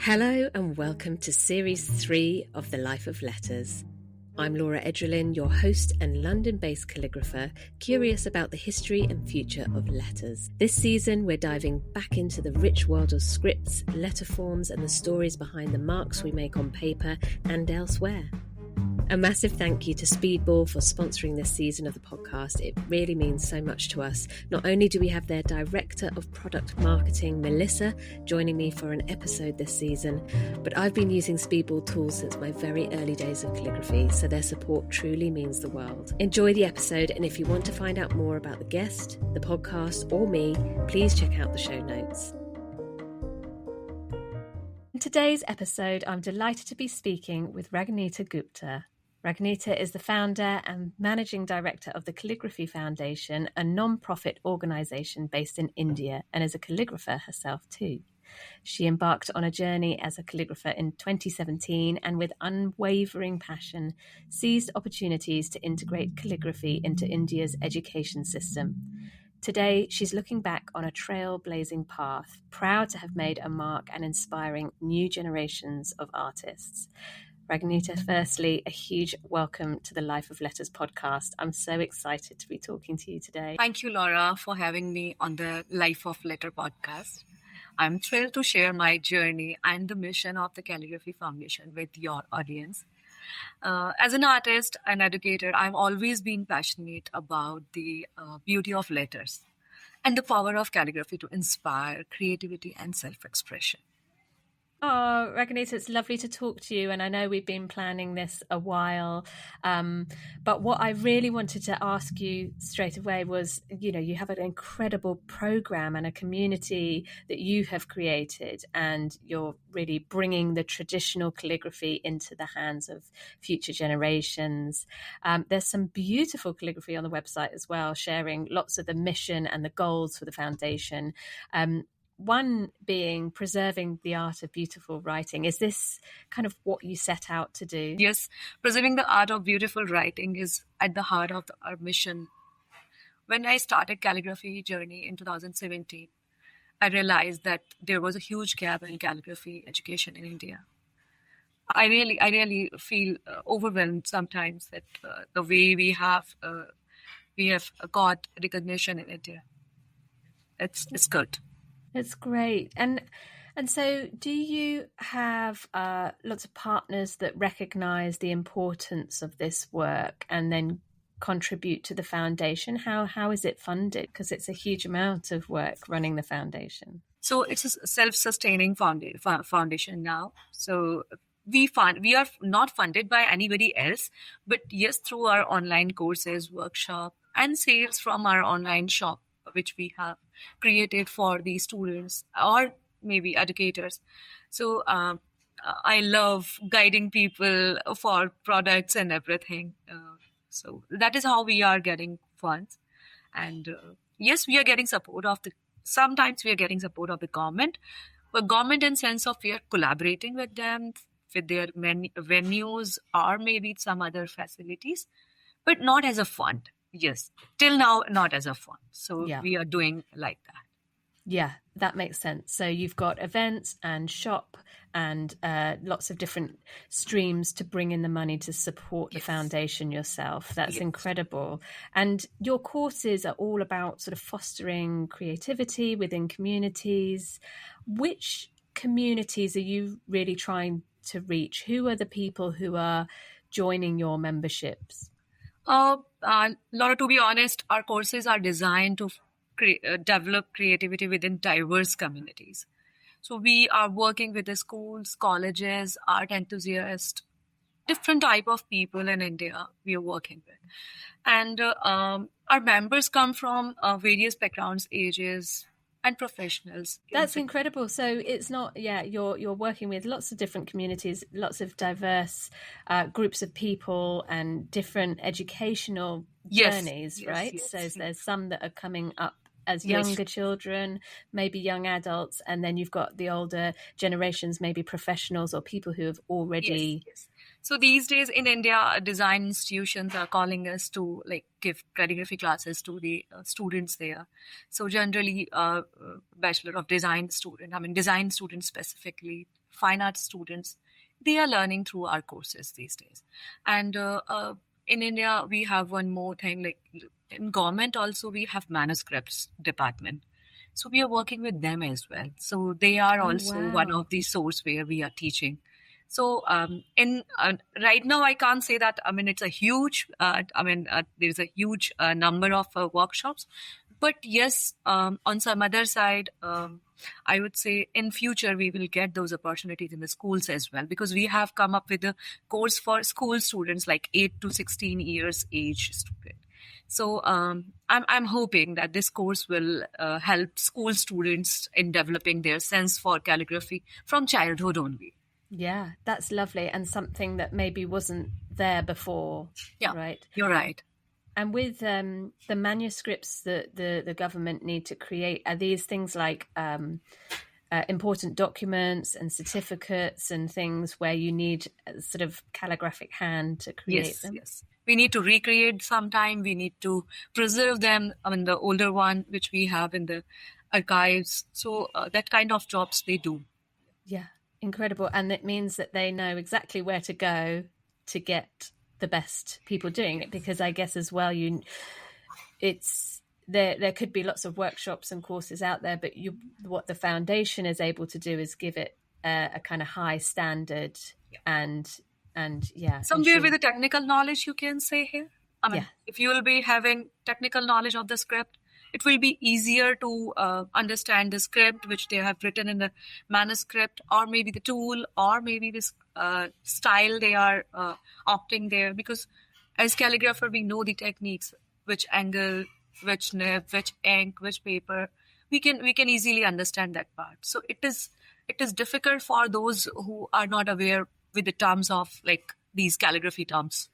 Hello and welcome to Series 3 of The Life of Letters. I'm Laura Edralin, your host and London-based calligrapher, curious about the history and future of letters. This season, we're diving back into the rich world of scripts, letter forms, and the stories behind the marks we make on paper and elsewhere. A massive thank you to Speedball for sponsoring this season of the podcast. It really means so much to us. Not only do we have their Director of Product Marketing, Melissa, joining me for an episode this season, but I've been using Speedball tools since my very early days of calligraphy, so their support truly means the world. Enjoy the episode, and if you want to find out more about the guest, the podcast, or me, please check out the show notes. In today's episode, I'm delighted to be speaking with Raghunita Gupta. Raghunita is the founder and managing director of the Calligraphy Foundation, a non-profit organisation based in India, and is a calligrapher herself too. She embarked on a journey as a calligrapher in 2017 and with unwavering passion seized opportunities to integrate calligraphy into India's education system. Today, she's looking back on a trailblazing path, proud to have made a mark and inspiring new generations of artists. Raghunita, firstly, a huge welcome to the Life of Letters podcast. I'm so excited to be talking to you today. Thank you, Laura, for having me on the Life of Letter podcast. I'm thrilled to share my journey and the mission of the Calligraphy Foundation with your audience. As an artist and educator, I've always been passionate about the beauty of letters and the power of calligraphy to inspire creativity and self-expression. Oh, Raghunita, it's lovely to talk to you. And I know we've been planning this a while. But what I really wanted to ask you straight away was, you have an incredible program and a community that you have created, and you're really bringing the traditional calligraphy into the hands of future generations. There's some beautiful calligraphy on the website as well, sharing lots of the mission and the goals for the foundation. One being preserving the art of beautiful writing. Is this kind of what you set out to do? Yes, preserving the art of beautiful writing is at the heart of our mission. When I started calligraphy journey in 2017, I realized that there was a huge gap in calligraphy education in India. I really feel overwhelmed sometimes that the way we have got recognition in India. It's good. It's great. And so do you have lots of partners that recognise the importance of this work and then contribute to the foundation? How is it funded? Because it's a huge amount of work running the foundation. So it's a self-sustaining foundation now. So we are not funded by anybody else, but yes, through our online courses, workshop, and sales from our online shop, which we have created for the students or maybe educators. So I love guiding people for products and everything. So that is how we are getting funds. And yes, we are getting sometimes we are getting support of the government, but government in sense of we are collaborating with them, with their venues or maybe some other facilities, but not as a fund. Yes, till now, not as a fund. So We are doing like that. Yeah, that makes sense. So you've got events and shop and lots of different streams to bring in the money to support the foundation yourself. That's incredible. And your courses are all about sort of fostering creativity within communities. Which communities are you really trying to reach? Who are the people who are joining your memberships? Laura, to be honest, our courses are designed to develop creativity within diverse communities. So we are working with the schools, colleges, art enthusiasts, different type of people in India we are working with. And our members come from various backgrounds, ages, and professionals. That's incredible. So it's not, you're working with lots of different communities, lots of diverse groups of people and different educational journeys, right? Yes. So there's some that are coming up as younger children, maybe young adults, and then you've got the older generations, maybe professionals or people who have already So these days in India, design institutions are calling us to like give calligraphy classes to the students there. So generally, Bachelor of Design student, design students specifically, fine arts students, they are learning through our courses these days. And in India, we have one more thing, like in government also, we have manuscripts department. So we are working with them as well. So they are also one wow. of the source where we are teaching. So in right now, I can't say that. It's a huge. There's a huge number of workshops, but yes, on some other side, I would say in future we will get those opportunities in the schools as well, because we have come up with a course for school students like 8 to 16 years age student. So I'm hoping that this course will help school students in developing their sense for calligraphy from childhood only. Yeah, that's lovely, and something that maybe wasn't there before. Yeah, right. You're right. And with the manuscripts that the government need to create, are these things like important documents and certificates and things where you need a sort of calligraphic hand to create them? Yes. We need to recreate sometime. We need to preserve them. The older one, which we have in the archives. So that kind of jobs they do. Yeah, incredible. And it means that they know exactly where to go to get the best people doing it, because I guess as well, there could be lots of workshops and courses out there, but what the foundation is able to do is give it a kind of high standard. And somewhere with the technical knowledge, you can say here. If you will be having technical knowledge of the script, it will be easier to understand the script which they have written in the manuscript, or maybe the tool, or maybe this style they are opting there. Because as calligrapher, we know the techniques, which angle, which nib, which ink, which paper. We can easily understand that part. So it is difficult for those who are not aware with the terms of like these calligraphy terms.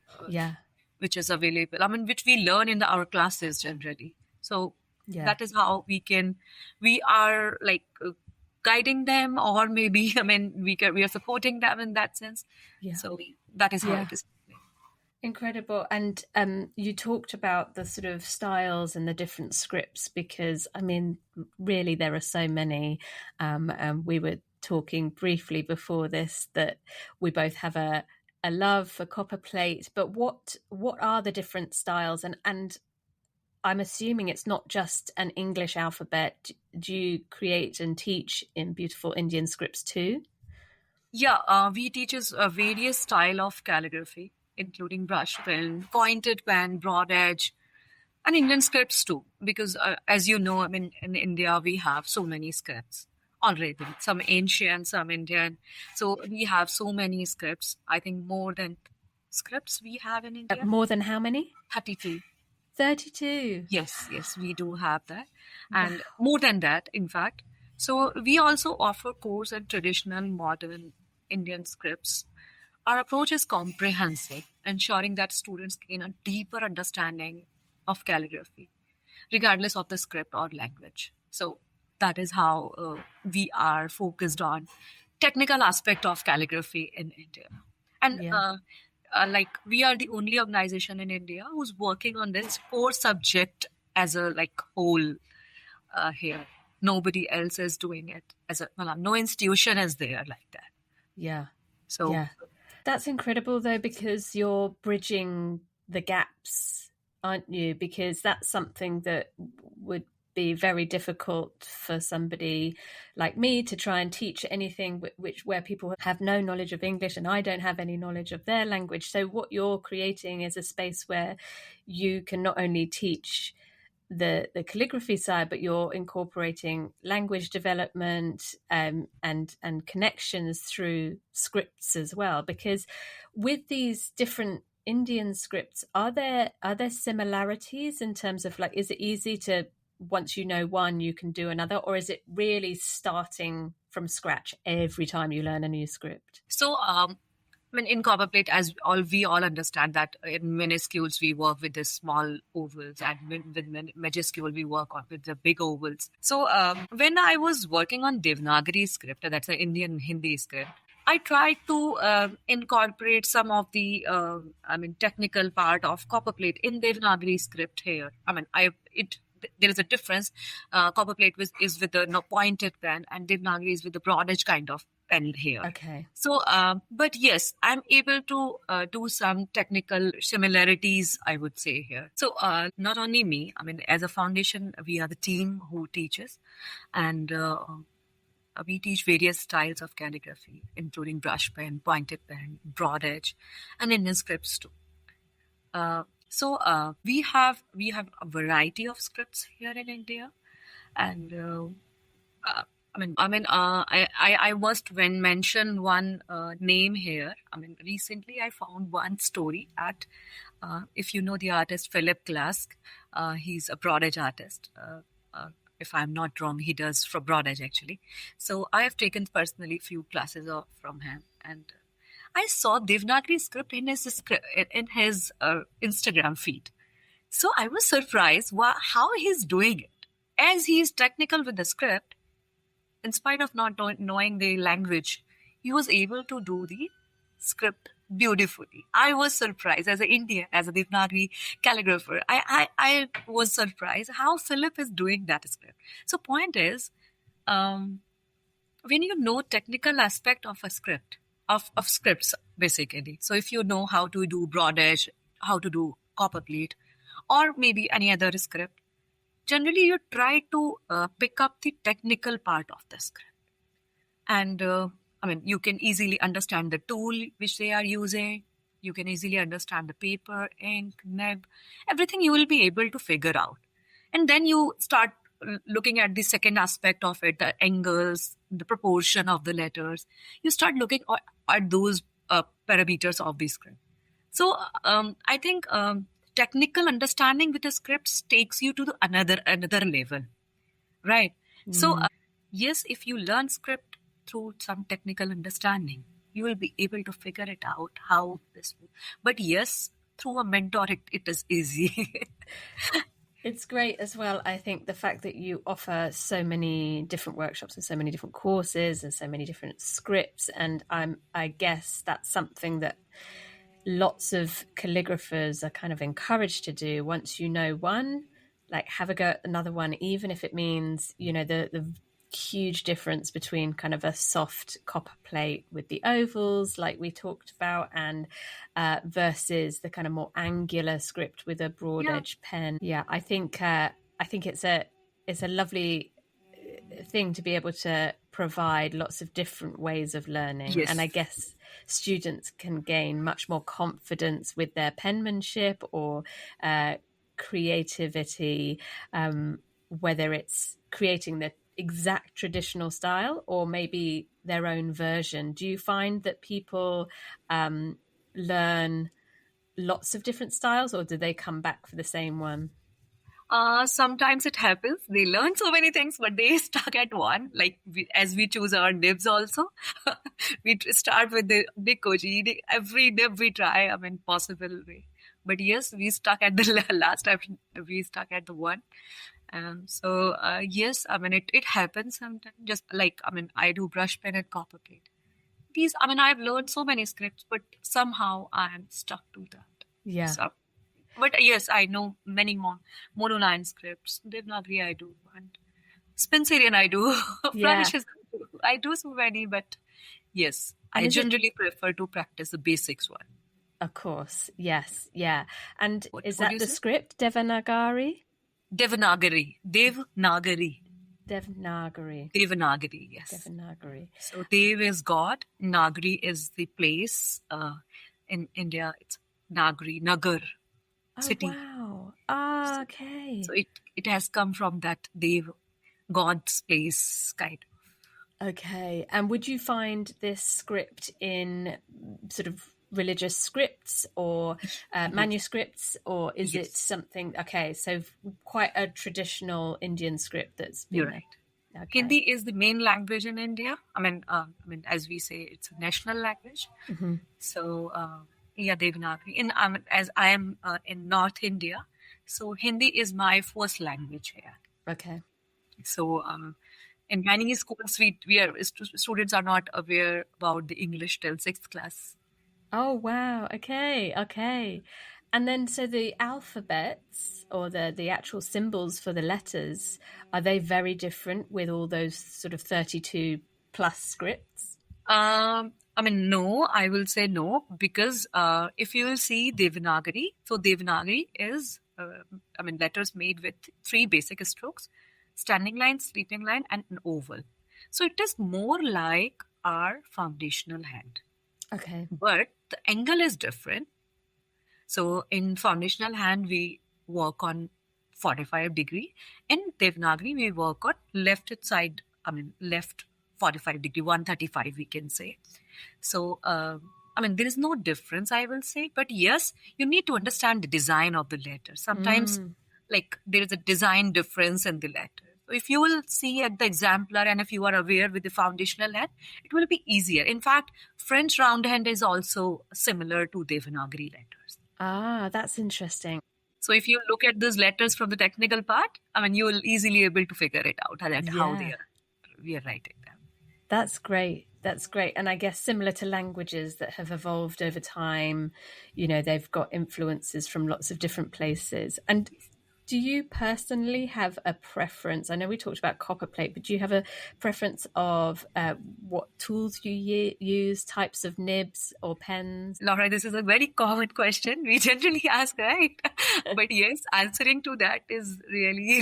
Which is available. Which we learn in our classes generally. So that is how we are like guiding them, or maybe we are supporting them in that sense. So that is how it is. Incredible. And you talked about the sort of styles and the different scripts, because really there are so many. And we were talking briefly before this that we both have a love for copperplate, but what are the different styles? And I'm assuming it's not just an English alphabet. Do you create and teach in beautiful Indian scripts too? Yeah, we teach various style of calligraphy, including brush pen, pointed pen, broad edge, and Indian scripts too. Because as you know, in India we have so many scripts already, some ancient, some Indian. So we have so many scripts. I think more than scripts we have in India. More than how many? 32. 32. Yes, we do have that. And more than that, in fact. So we also offer course in traditional modern Indian scripts. Our approach is comprehensive, ensuring that students gain a deeper understanding of calligraphy, regardless of the script or language. So that is how we are focused on technical aspect of calligraphy in India. And we are the only organization in India who's working on this core subject as a whole here. Nobody else is doing it no institution is there like that. That's incredible though, because you're bridging the gaps, aren't you? Because that's something that would be very difficult for somebody like me to try and teach anything where people have no knowledge of English and I don't have any knowledge of their language. So what you're creating is a space where you can not only teach the calligraphy side, but you're incorporating language development and connections through scripts as well. Because with these different Indian scripts, are there similarities in terms of is it easy to, once you know one, you can do another, or is it really starting from scratch every time you learn a new script? So, in copperplate, as we all understand that in minuscules we work with the small ovals, and with majuscule we work with the big ovals. So, when I was working on Devanagari script, that's an Indian Hindi script, I tried to incorporate some of the, technical part of copperplate in Devanagari script here. There is a difference. Copperplate is with a pointed pen, and Devanagari is with the broad edge kind of pen here. Okay. So, but yes, I'm able to do some technical similarities, I would say here. So, not only me, as a foundation, we are the team who teaches, and we teach various styles of calligraphy, including brush pen, pointed pen, broad edge, and Indian scripts too. So we have a variety of scripts here in India, and I must mention one name here. Recently I found one story at, if you know the artist Philip Glass, he's a broad edge artist. If I'm not wrong, he does for broad edge actually. So I have taken personally few classes from him, and I saw Devanagari script in his Instagram feed. So I was surprised how he's doing it. As he is technical with the script, in spite of not knowing the language, he was able to do the script beautifully. I was surprised as an Indian, as a Devanagari calligrapher. I was surprised how Philip is doing that script. So point is, when you know technical aspect of a script, of scripts basically. So if you know how to do broad edge, how to do copperplate, or maybe any other script, generally you try to pick up the technical part of the script. And you can easily understand the tool which they are using. You can easily understand the paper, ink, nib, everything you will be able to figure out. And then you start looking at the second aspect of it, the angles, the proportion of the letters. You start looking at those parameters of the script. So I think technical understanding with the scripts takes you to the another level, right? So yes, if you learn script through some technical understanding, you will be able to figure it out how this will. But yes, through a mentor, it is easy. It's great as well. I think the fact that you offer so many different workshops and so many different courses and so many different scripts, and I guess that's something that lots of calligraphers are kind of encouraged to do. Once you know one, like have a go at another one, even if it means, the huge difference between kind of a soft copper plate with the ovals like we talked about, and versus the kind of more angular script with a broad edge pen. I think it's a lovely thing to be able to provide lots of different ways of learning. Yes. And I guess students can gain much more confidence with their penmanship or creativity, whether it's creating the exact traditional style or maybe their own version. Do you find that people learn lots of different styles, or do they come back for the same one? Sometimes it happens. They learn so many things, but they stuck at one. Like as we choose our nibs also, we start with the Koji. Every nib we try, possible way. But yes, we stuck at the last time. We stuck at the one. So yes, it happens sometimes. Just like I do brush pen and copperplate. These, I've learned so many scripts, but somehow I am stuck to that. Yeah. So, but yes, I know many more monoline scripts. Devanagari I do, and Spencerian I do. Flourishes I do so many, but yes, I generally prefer to practice the basics one. Of course, yes, yeah. And is that the script, Devanagari? Devanagari, yes. Devanagari. So Dev is God, Nagari is the place. In India, it's Nagari, Nagar, city. Oh, wow. Okay. So it has come from that Dev, God's place, kind of. Okay. And would you find this script in sort of religious scripts or manuscripts, or is it something? Okay, so quite a traditional Indian script that's been. You're right. Okay. Hindi is the main language in India. As we say, it's a national language. Mm-hmm. So Devanagari. As I am in North India, so Hindi is my first language here. Okay. So In many schools, students are not aware about the English till sixth class. Oh, wow. Okay. Okay. And then, so the alphabets or the actual symbols for the letters, are they very different with all those sort of 32 plus scripts? No, I will say no, because if you will see Devanagari, so Devanagari is, letters made with three basic strokes: standing line, sleeping line, and an oval. So it is more like our foundational hand. Okay. But the angle is different. So in foundational hand, we work on 45 degree. In Devanagari, we work on left 45 degree, 135, we can say. So, there is no difference, I will say. But yes, you need to understand the design of the letter. Sometimes, there is a design difference in the letter. So if you will see at the exemplar and if you are aware with the foundational hand, it will be easier. In fact, French round hand is also similar to Devanagari letters. Ah, that's interesting. So if you look at those letters from the technical part, you will easily able to figure it out how we are writing them. That's great. That's great. And I guess similar to languages that have evolved over time, they've got influences from lots of different places. And do you personally have a preference? I know we talked about copperplate, but do you have a preference of what tools you use, types of nibs or pens? Laura, this is a very common question. We generally ask, right? But yes, answering to that is really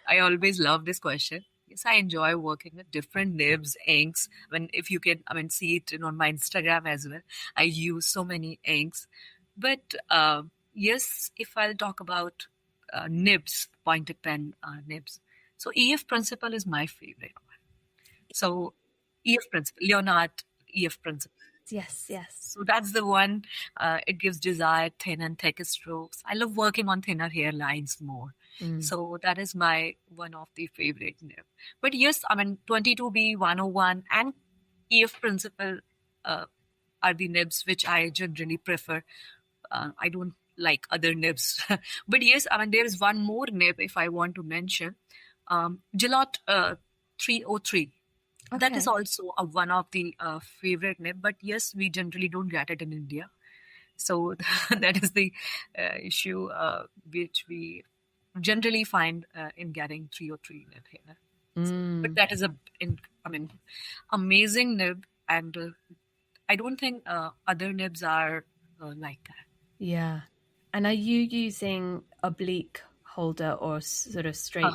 I always love this question. Yes, I enjoy working with different nibs, inks. If you can, see it on my Instagram as well. I use so many inks. But yes, if I'll talk about nibs, pointed pen nibs. So EF principle is my favorite one. So EF principle, Leonard EF principle. Yes. So that's the one. It gives desired thin and thick strokes. I love working on thinner hairlines more. So that is my one of the favorite nib. But yes, 22B, 101 and EF principle are the nibs which I generally prefer. I don't like other nibs. But yes, there is one more nib if I want to mention. Gillot 303. Okay. That is also one of the favorite nib. But yes, we generally don't get it in India. So that is the issue which we generally find in getting 303 nib here. But that is amazing nib. And I don't think other nibs are like that. Yeah. And are you using oblique holder or sort of straight?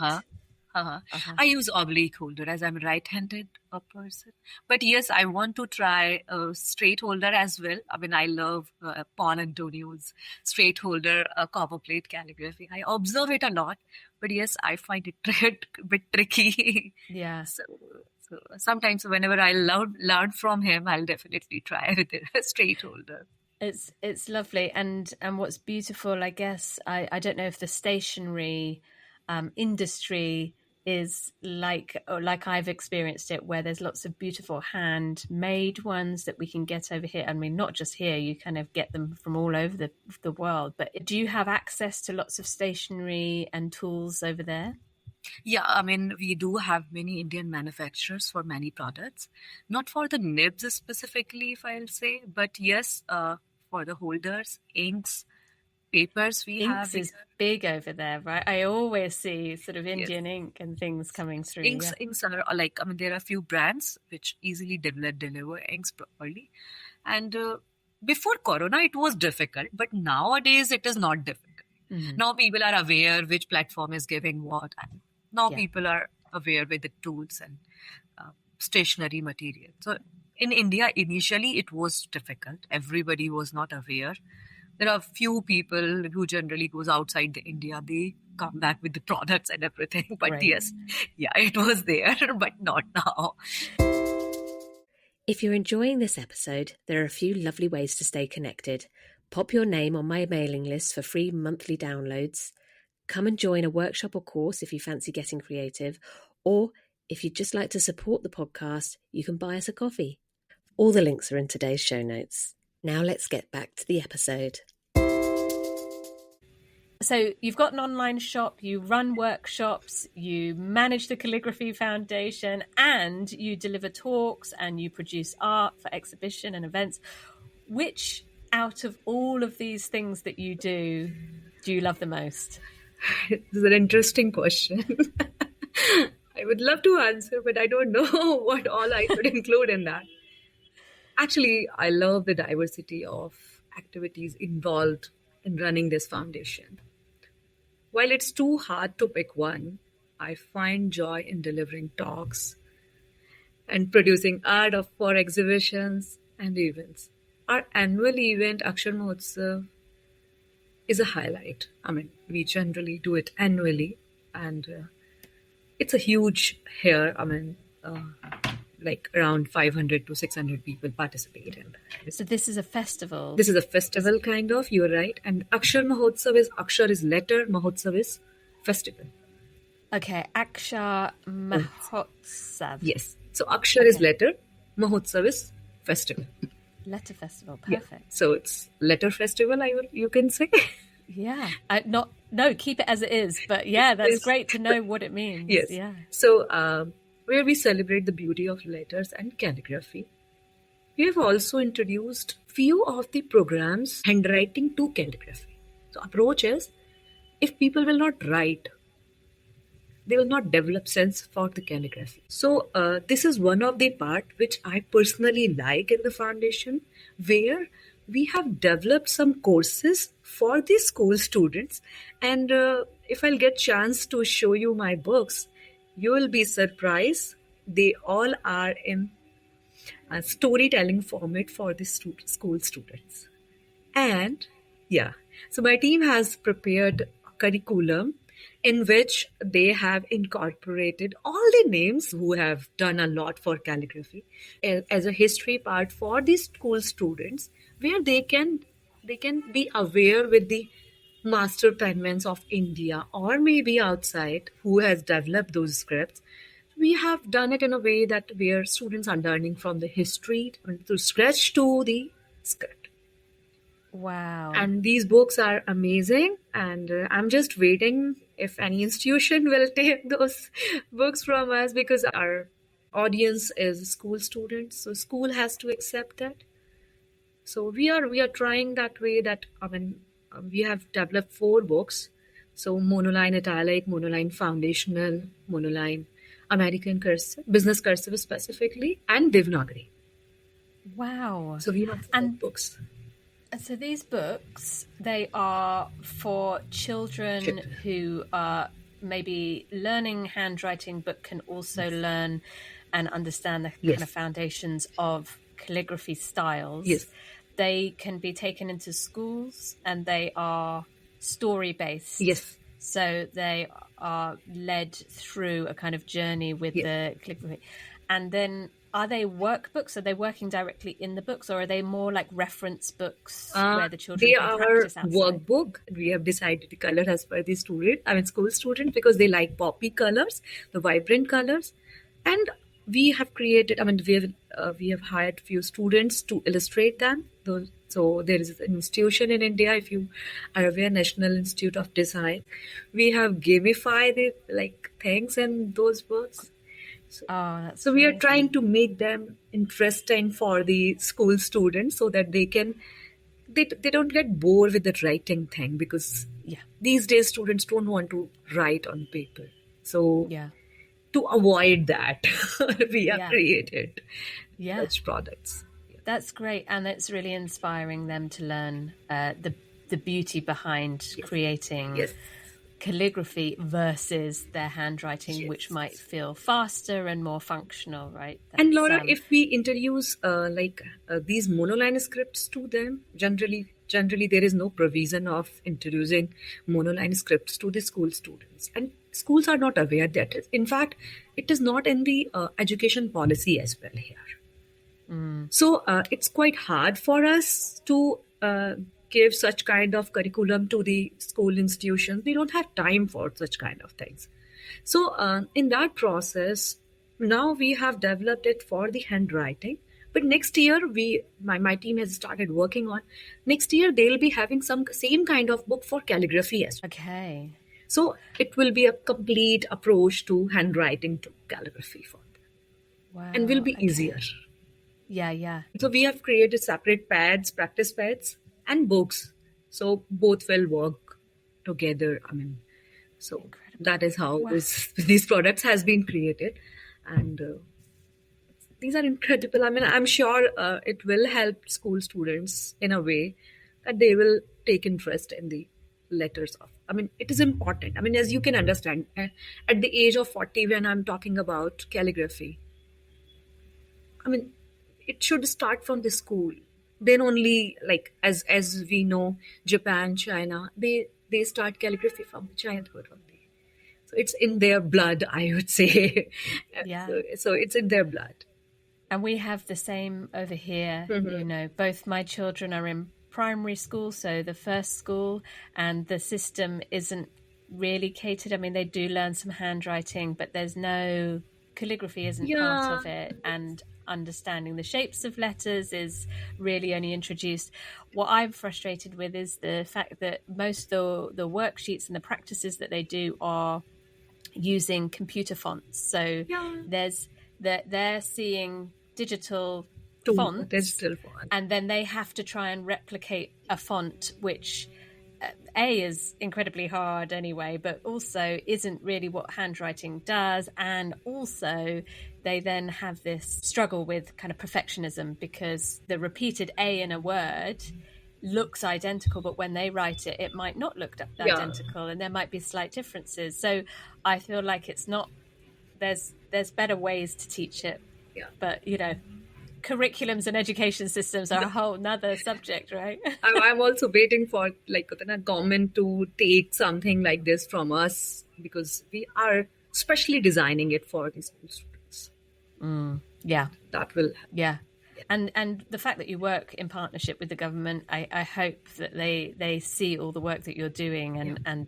I use oblique holder as I'm a right-handed person. But yes, I want to try a straight holder as well. I love Paul Antonio's straight holder copperplate calligraphy. I observe it a lot. But yes, I find it a bit tricky. Yeah. So sometimes whenever I learn from him, I'll definitely try with a straight holder. It's lovely. And what's beautiful, I guess, I don't know if the stationery industry is like I've experienced it, where there's lots of beautiful handmade ones that we can get over here. Not just here, you kind of get them from all over the world. But do you have access to lots of stationery and tools over there? Yeah, we do have many Indian manufacturers for many products. Not for the nibs specifically, if I'll say, but yes, for the holders, inks, papers Inks is big over there, right? I always see sort of Indian ink and things coming through. Inks are there are a few brands which easily deliver inks properly. And before Corona, it was difficult, but nowadays it is not difficult. Mm-hmm. Now people are aware which platform is giving what. And now people are aware with the tools and stationery material. So in India, initially it was difficult. Everybody was not aware. There are few people who generally goes outside India. They come back with the products and everything. But yes, it was there, but not now. If you're enjoying this episode, there are a few lovely ways to stay connected. Pop your name on my mailing list for free monthly downloads. Come and join a workshop or course if you fancy getting creative. Or if you'd just like to support the podcast, you can buy us a coffee. All the links are in today's show notes. Now let's get back to the episode. So you've got an online shop, you run workshops, you manage the Calligraphy Foundation, and you deliver talks and you produce art for exhibition and events. Which out of all of these things that you do you love the most? This is an interesting question. I would love to answer, but I don't know what all I could include in that. Actually, I love the diversity of activities involved in running this foundation. While it's too hard to pick one, I find joy in delivering talks and producing art for exhibitions and events. Our annual event, Akshar Mahotsav, is a highlight. I mean, we generally do it annually, and it's a huge here. I mean, like around 500 to 600 people participate in that. So this is a festival. This is a festival, kind of. You're right. And Akshar Mahotsav is Akshar is letter, Mahotsav is festival. Okay, Akshar Mahotsav. Yes. So Akshar is letter, Mahotsav is festival. Letter festival, perfect. Yeah. So it's letter festival, you can say. Yeah. Keep it as it is. But yeah, that's great to know what it means. Yes. Yeah. So where we celebrate the beauty of letters and calligraphy, we have also introduced few of the programs handwriting to calligraphy. So approach is, if people will not write, they will not develop sense for the calligraphy. So this is one of the part which I personally like in the foundation, where we have developed some courses for the school students. And if I'll get chance to show you my books, you will be surprised. They all are in a storytelling format for the school students. And yeah, so my team has prepared a curriculum in which they have incorporated all the names who have done a lot for calligraphy as a history part for the school students, where they can be aware with the master penmen of India or maybe outside who has developed those scripts. We have done it in a way that where students are learning from the history to scratch to the script. Wow. And these books are amazing, and I'm just waiting if any institution will take those books from us, because our audience is school students, so school has to accept that. So we are trying that way that, we have developed 4 books. So monoline italic, monoline foundational, monoline American cursive, business cursive specifically, and Devanagari. Wow. So we have 4 books. So these books, they are for children who are maybe learning handwriting, but can also learn and understand the kind of foundations of calligraphy styles. Yes. They can be taken into schools, and they are story-based. Yes. So they are led through a kind of journey with the calligraphy. And then, are they workbooks? Are they working directly in the books, or are they more like reference books where the children can practice outside? They are workbook. We have decided the color as per the school student, because they like poppy colors, the vibrant colors. And we have created, we have hired few students to illustrate them. So there is an institution in India, if you are aware, National Institute of Design. We have gamified the things in those books. So we are trying to make them interesting for the school students, so that they don't get bored with the writing thing, because these days students don't want to write on paper. So to avoid that, we have created such products. That's great, and it's really inspiring them to learn the beauty behind creating calligraphy versus their handwriting, which might feel faster and more functional, right? And Laura, if we introduce these monoline scripts to them, generally there is no provision of introducing monoline scripts to the school students, and schools are not aware that. In fact, it is not in the education policy as well here. So it's quite hard for us to give such kind of curriculum to the school institutions. We don't have time for such kind of things. So in that process, now we have developed it for the handwriting, But next year, my team has started working on, next year they'll be having some same kind of book for calligraphy as well. Okay. So it will be a complete approach to handwriting to calligraphy for them. Wow. And will be okay. easier. Yeah. So we have created separate pads, practice pads, and books. So both will work together. So Incredible. that is how Wow. these products has been created, and these are incredible. I'm sure it will help school students in a way that they will take interest in the letters of. It is important. As you can understand, at the age of 40, when I'm talking about calligraphy, it should start from the school. Then only, like as we know, Japan, China, they start calligraphy from childhood only. So it's in their blood, I would say. Yeah. So it's in their blood. And we have the same over here. Both my children are in primary school, so the first school, and the system isn't really catered. They do learn some handwriting, but there's no calligraphy isn't part of it, and understanding the shapes of letters is really only introduced. What I'm frustrated with is the fact that most of the worksheets and the practices that they do are using computer fonts. So they're seeing digital fonts, and then they have to try and replicate a font which is incredibly hard anyway, but also isn't really what handwriting does. And also they then have this struggle with kind of perfectionism, because the repeated A in a word looks identical, but when they write it, it might not look identical, and there might be slight differences. So I feel like it's not, there's better ways to teach it, but curriculums and education systems are a whole nother subject, right? I'm also waiting for the government to take something like this from us, because we are specially designing it for the school students. That will And the fact that you work in partnership with the government, I hope that they see all the work that you're doing, and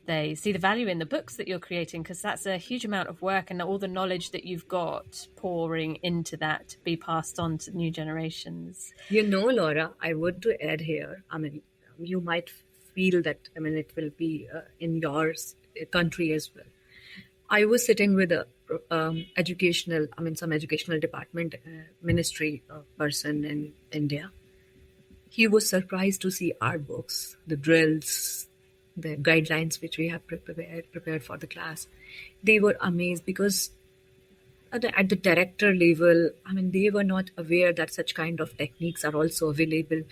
they see the value in the books that you're creating, because that's a huge amount of work, and all the knowledge that you've got pouring into that to be passed on to new generations. Laura, I would to add here, you might feel that, it will be in your country as well. I was sitting with a some educational department ministry person in India. He was surprised to see our books, the drills, the guidelines which we have prepared for the class. They were amazed, because at the director level, they were not aware that such kind of techniques are also available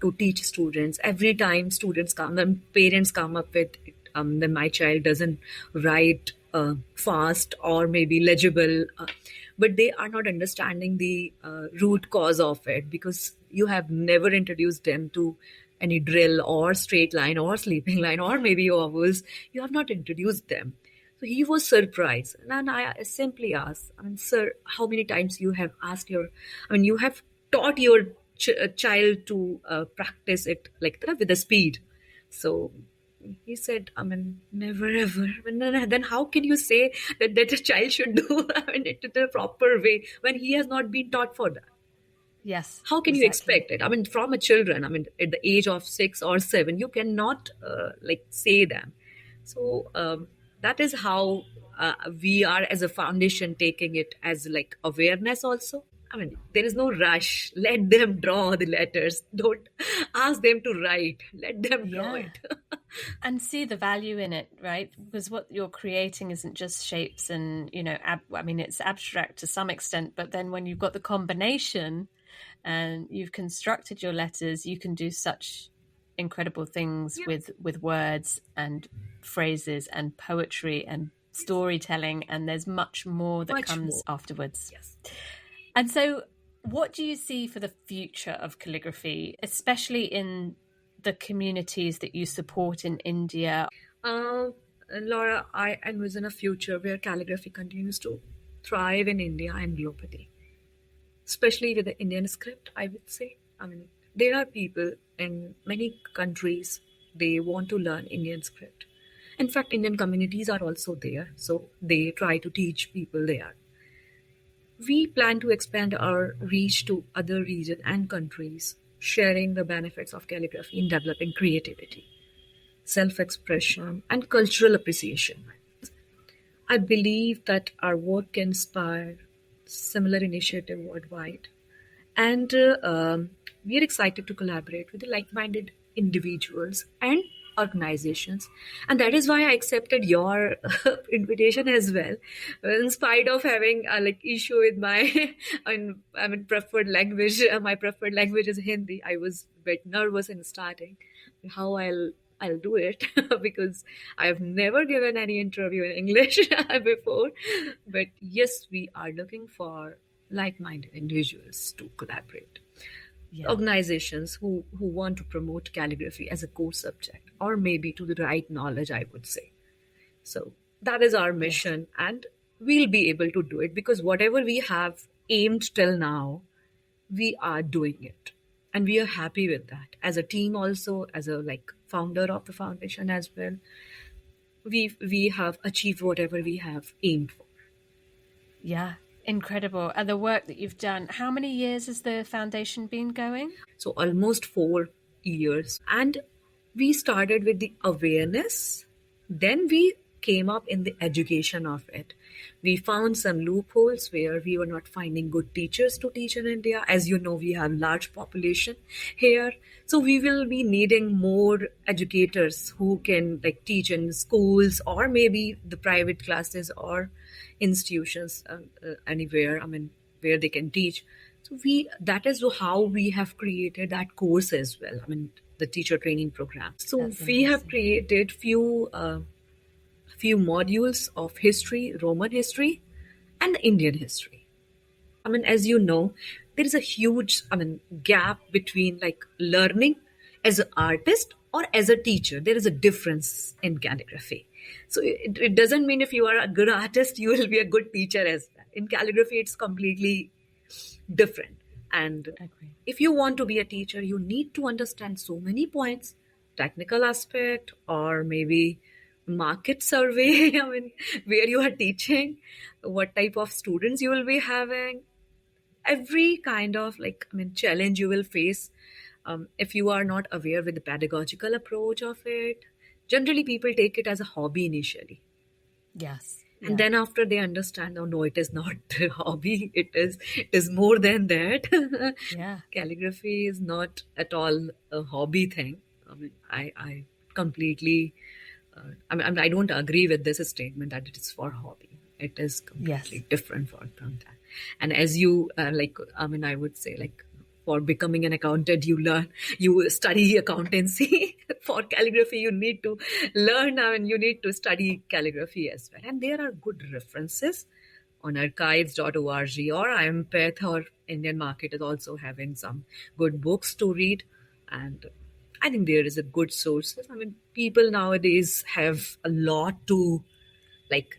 to teach students. Every time students come and parents come up with, then my child doesn't write fast or maybe legible, but they are not understanding the root cause of it, because you have never introduced them to any drill or straight line or sleeping line or maybe ovals. You have not introduced them. So he was surprised, and I simply asked, sir, how many times you have asked you have taught your child to practice it with the speed. So he said, never ever. Then how can you say that a child should do it in the proper way when he has not been taught for that? Yes. How can you expect it? From a children, at the age of 6 or 7, you cannot say them. So that is how we are as a foundation taking it as awareness also. There is no rush. Let them draw the letters. Don't ask them to write. Let them draw it. And see the value in it, right? Because what you're creating isn't just shapes and, it's abstract to some extent, but then when you've got the combination and you've constructed your letters, you can do such incredible things with words and phrases and poetry and storytelling, and there's much more that comes afterwards. Yes. And so what do you see for the future of calligraphy, especially in the communities that you support in India? Laura, I envision a future where calligraphy continues to thrive in India and globally, especially with the Indian script, I would say. There are people in many countries, they want to learn Indian script. In fact, Indian communities are also there, so they try to teach people there. we plan to expand our reach to other regions and countries, sharing the benefits of calligraphy in developing creativity, self-expression, and cultural appreciation. I believe that our work can inspire similar initiative worldwide, and we are excited to collaborate with the like-minded individuals and organizations, and that is why I accepted your invitation as well, in spite of having a issue with my preferred language. My preferred language is Hindi. I was a bit nervous in starting how I'll do it because I have never given any interview in English before. But yes, we are looking for like-minded individuals to collaborate. Yeah. Organizations who want to promote calligraphy as a core subject, or maybe to the right knowledge, I would say. So that is our mission, and we'll be able to do it because whatever we have aimed till now, we are doing it. And we are happy with that. As a team also, as a founder of the foundation as well, we have achieved whatever we have aimed for. Yeah. Incredible. And the work that you've done, how many years has the foundation been going? So almost 4 years. And we started with the awareness. Then we came up in the education of it. We found some loopholes where we were not finding good teachers to teach in India. As you know, we have large population here. So we will be needing more educators who can teach in schools or maybe the private classes or institutions anywhere, where they can teach. So that is how we have created that course as well. The teacher training program. So we have created few modules of history, Roman history, and Indian history. As you know, there is a huge gap between learning as an artist or as a teacher. There is a difference in calligraphy. So it doesn't mean if you are a good artist, you will be a good teacher as well. In calligraphy, it's completely different. And if you want to be a teacher, you need to understand so many points, technical aspect, or maybe market survey, where you are teaching, what type of students you will be having, every kind of challenge you will face if you are not aware with the pedagogical approach of it. Generally, people take it as a hobby initially. Yes. And then after they understand, oh no, it is not a hobby. It is more than that. Yeah. Calligraphy is not at all a hobby thing. I completely, I don't agree with this statement that it is for hobby. It is completely different from that. And as you, I would say, for becoming an accountant, you study accountancy. For calligraphy, you need to learn, you need to study calligraphy as well. And there are good references on archives.org, or IMPETH or Indian Market is also having some good books to read. And I think there is a good sources. People nowadays have a lot to,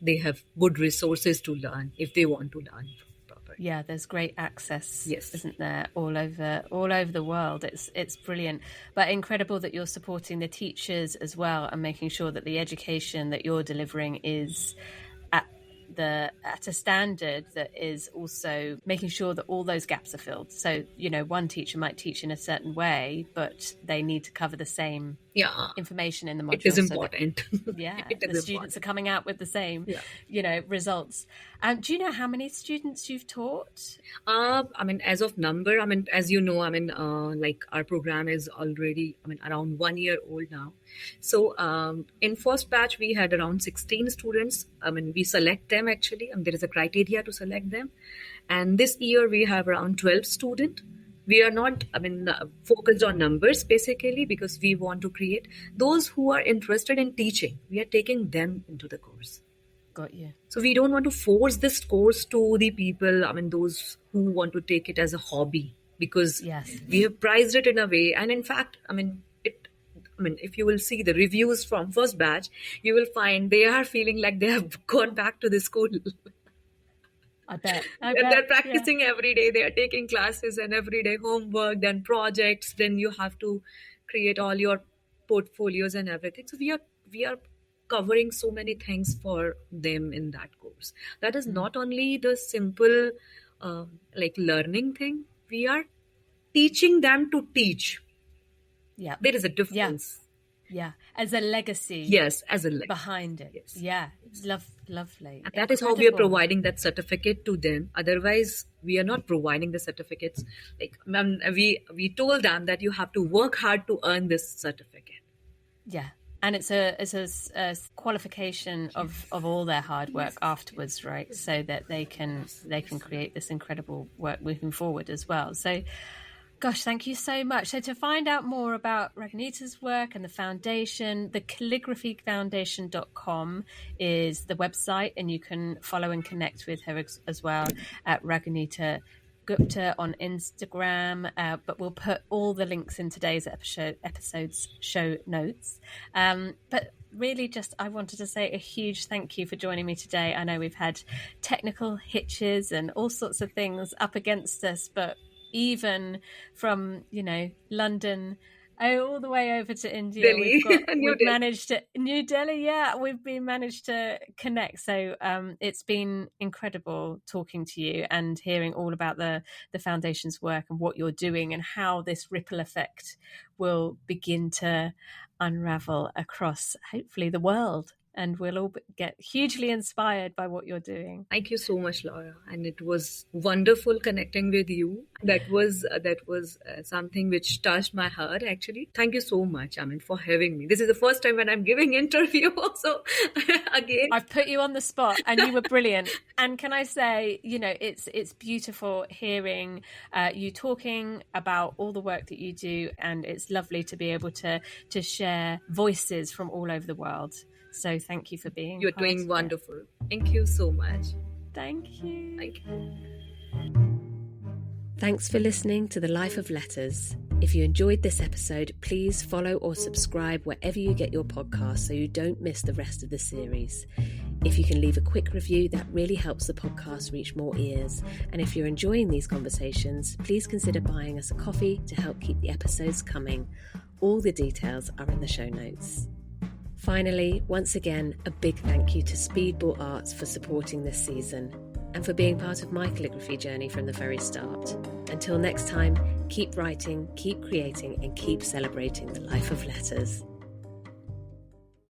they have good resources to learn if they want to learn. Yeah, there's great access, yes, isn't there, all over the world. It's brilliant, but incredible that you're supporting the teachers as well and making sure that the education that you're delivering is at a standard that is also making sure that all those gaps are filled. So, one teacher might teach in a certain way, but they need to cover the same information in the module. It is important. The students are coming out with the same, results. Do you know how many students you've taught? As of number, as you know, our program is already, around 1 year old now. So in first batch, we had around 16 students. We select them actually, and there is a criteria to select them. And this year we have around 12 students. We are not, focused on numbers basically because we want to create those who are interested in teaching. We are taking them into the course. Got you. So we don't want to force this course to the people, those who want to take it as a hobby, because we have priced it in a way. And in fact, if you will see the reviews from first batch, you will find they are feeling like they have gone back to the school. I bet. They're practicing every day. They are taking classes and every day homework, then projects. Then you have to create all your portfolios and everything. So we are covering so many things for them in that course. That is not only the simple learning thing. We are teaching them to teach. Yeah. There is a difference. Yeah. As a legacy. Yes, as a legacy. Behind it. Yes. Yeah. It's lovely. And that is how we are providing that certificate to them. Otherwise, we are not providing the certificates. We told them that you have to work hard to earn this certificate. Yeah. And it's a qualification of all their hard work afterwards, right? So that they can create this incredible work moving forward as well. So, gosh, thank you so much. So to find out more about Raghunita's work and the foundation, the calligraphyfoundation.com is the website, and you can follow and connect with her as well at Raghunita Gupta on Instagram, but we'll put all the links in today's episode's show notes. But really I wanted to say a huge thank you for joining me today. I know we've had technical hitches and all sorts of things up against us, but even from, London all the way over to India, Delhi. we've managed to New Delhi. Yeah, we've managed to connect. So it's been incredible talking to you and hearing all about the foundation's work and what you're doing and how this ripple effect will begin to unravel across, hopefully, the world. And we'll all get hugely inspired by what you're doing. Thank you so much, Laura. And it was wonderful connecting with you. That was something which touched my heart, actually. Thank you so much, for having me. This is the first time when I'm giving interview. So again, I've put you on the spot, and you were brilliant. And can I say, it's beautiful hearing you talking about all the work that you do, and it's lovely to be able to share voices from all over the world. So thank you for being You're doing wonderful. Thank you so much. Thank you. Thank you. Thanks for listening to The Life of Letters. If you enjoyed this episode, please follow or subscribe wherever you get your podcasts so you don't miss the rest of the series. If you can leave a quick review, that really helps the podcast reach more ears. And if you're enjoying these conversations, please consider buying us a coffee to help keep the episodes coming. All the details are in the show notes. Finally, once again, a big thank you to Speedball Arts for supporting this season and for being part of my calligraphy journey from the very start. Until next time, keep writing, keep creating, and keep celebrating the life of letters.